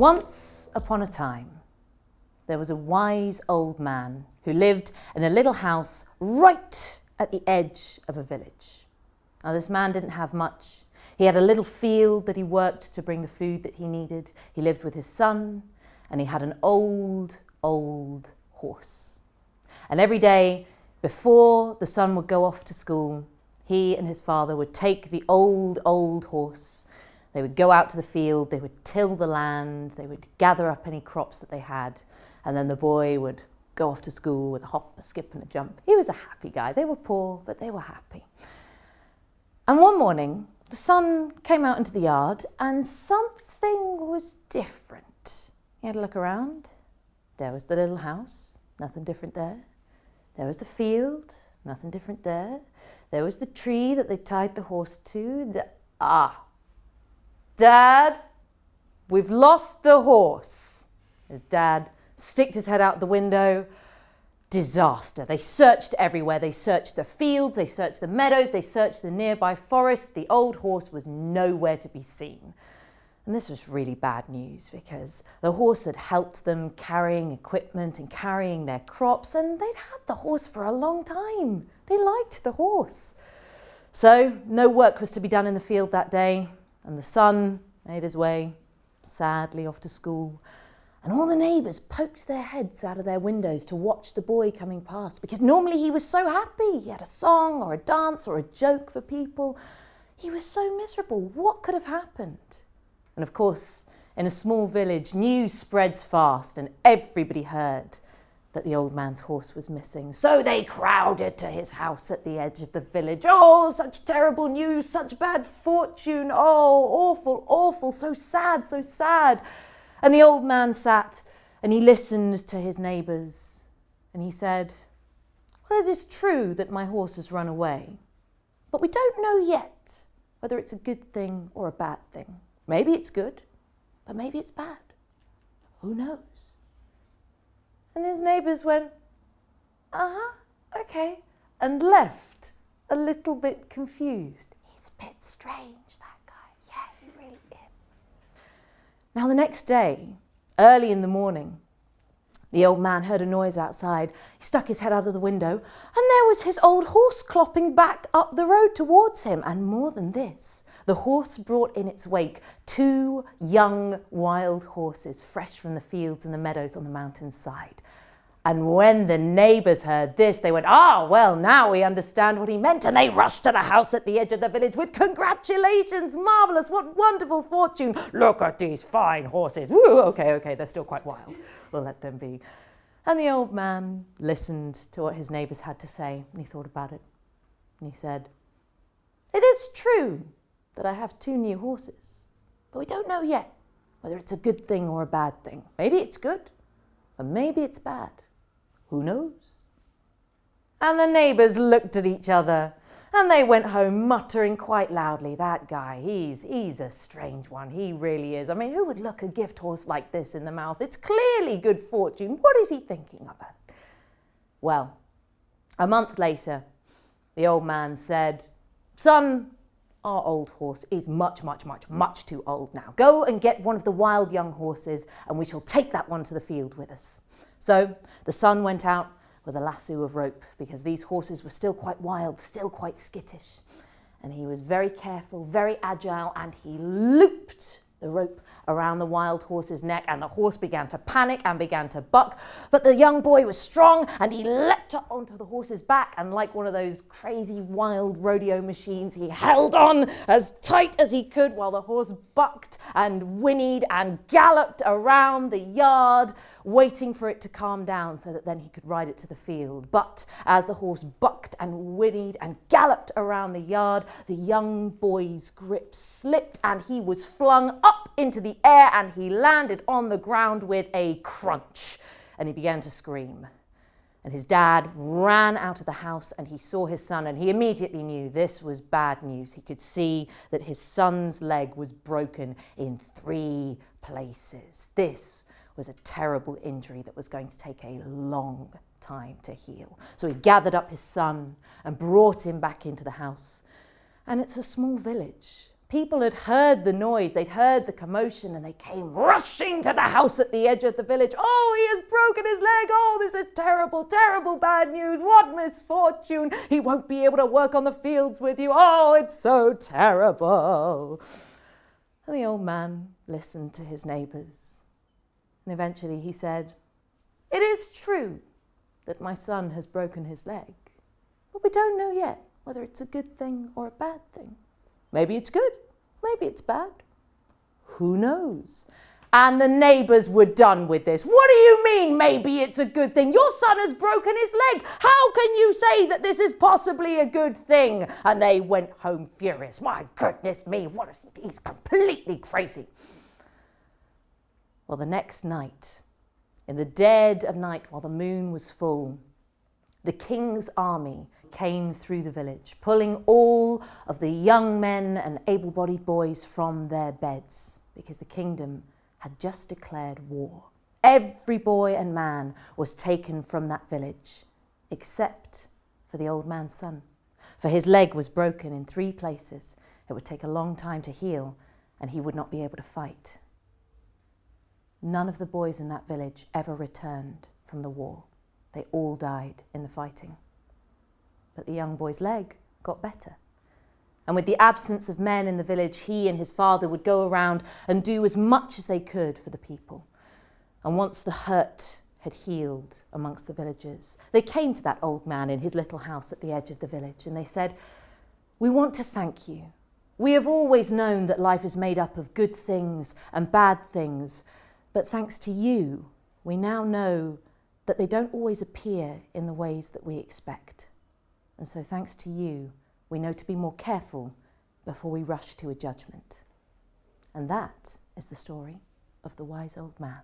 Once upon a time, there was a wise old man who lived in a little house right at the edge of a village. Now, this man didn't have much. He had a little field that he worked to bring the food that he needed. He lived with his son, and he had an old horse. And every day, before the son would go off to school, he and his father would take the old horse. They would go out to the field, they would till the land, they would gather up any crops that they had, and then the boy would go off to school with a hop, a skip and a jump. He was a happy guy. They were poor, but they were happy. And one morning, the son came out into the yard and something was different. He had a look around. There was the little house, nothing different there. There was the field, nothing different there. There was the tree that they tied the horse to. Dad, we've lost the horse. His dad sticked his head out the window. Disaster. They searched everywhere. They searched the fields, they searched the meadows, they searched the nearby forest. The old horse was nowhere to be seen. And this was really bad news because the horse had helped them carrying equipment and carrying their crops, and they'd had the horse for a long time. They liked the horse. So no work was to be done in the field that day, and the son made his way sadly off to school. And all the neighbours poked their heads out of their windows to watch the boy coming past, because normally he was so happy. He had a song or a dance or a joke for people. He was so miserable. What could have happened? And of course, in a small village, news spreads fast and everybody heard that the old man's horse was missing. So they crowded to his house at the edge of the village. Oh, such terrible news, such bad fortune. Oh, awful, awful, so sad, so sad. And the old man sat and he listened to his neighbours and he said, well, it is true that my horse has run away, but we don't know yet whether it's a good thing or a bad thing. Maybe it's good, but maybe it's bad. Who knows? And his neighbours went, okay, and left a little bit confused. He's a bit strange, that guy. Yeah, he really is. Now the next day, early in the morning, the old man heard a noise outside. He stuck his head out of the window, and there was his old horse clopping back up the road towards him. And more than this, the horse brought in its wake 2 young wild horses, fresh from the fields and the meadows on the mountainside. And when the neighbours heard this, they went, well, now we understand what he meant. And they rushed to the house at the edge of the village with congratulations, marvellous, what wonderful fortune. Look at these fine horses. Woo, okay, they're still quite wild. We'll let them be. And the old man listened to what his neighbours had to say, and he thought about it. And he said, it is true that I have 2 new horses, but we don't know yet whether it's a good thing or a bad thing. Maybe it's good, but maybe it's bad. Who knows? And the neighbours looked at each other and they went home muttering quite loudly, that guy, he's a strange one. He really is. I mean, who would look a gift horse like this in the mouth? It's clearly good fortune. What is he thinking about? Well, a month later, the old man said, son, our old horse is much too old now. Go and get one of the wild young horses and we shall take that one to the field with us. So the son went out with a lasso of rope because these horses were still quite wild, still quite skittish. And he was very careful, very agile, and he looped the rope around the wild horse's neck, and the horse began to panic and began to buck. But the young boy was strong and he leapt up onto the horse's back, and like one of those crazy wild rodeo machines, he held on as tight as he could while the horse bucked and whinnied and galloped around the yard, waiting for it to calm down so that then he could ride it to the field. But as the horse bucked and whinnied and galloped around the yard, the young boy's grip slipped and he was flung up into the air and he landed on the ground with a crunch, and he began to scream. And his dad ran out of the house and he saw his son, and he immediately knew this was bad news. He could see that his son's leg was broken in 3 places. This was a terrible injury that was going to take a long time to heal. So he gathered up his son and brought him back into the house. And it's a small village. People had heard the noise, they'd heard the commotion, and they came rushing to the house at the edge of the village. Oh, he has broken his leg. Oh, this is terrible, terrible bad news. What misfortune. He won't be able to work on the fields with you. Oh, it's so terrible. And the old man listened to his neighbours. And eventually he said, "It is true that my son has broken his leg, but we don't know yet whether it's a good thing or a bad thing. Maybe it's good, maybe it's bad. Who knows?" And the neighbours were done with this. "What do you mean, maybe it's a good thing? Your son has broken his leg. How can you say that this is possibly a good thing?" And they went home furious. "My goodness me, he's completely crazy." Well, the next night, in the dead of night, while the moon was full, the king's army came through the village, pulling all of the young men and able-bodied boys from their beds, because the kingdom had just declared war. Every boy and man was taken from that village, except for the old man's son. For his leg was broken in 3 places. It would take a long time to heal, and he would not be able to fight. None of the boys in that village ever returned from the war. They all died in the fighting. But the young boy's leg got better. And with the absence of men in the village, he and his father would go around and do as much as they could for the people. And once the hurt had healed amongst the villagers, they came to that old man in his little house at the edge of the village, and they said, "We want to thank you. We have always known that life is made up of good things and bad things, but thanks to you, we now know that they don't always appear in the ways that we expect. And so thanks to you, we know to be more careful before we rush to a judgment." And that is the story of the wise old man.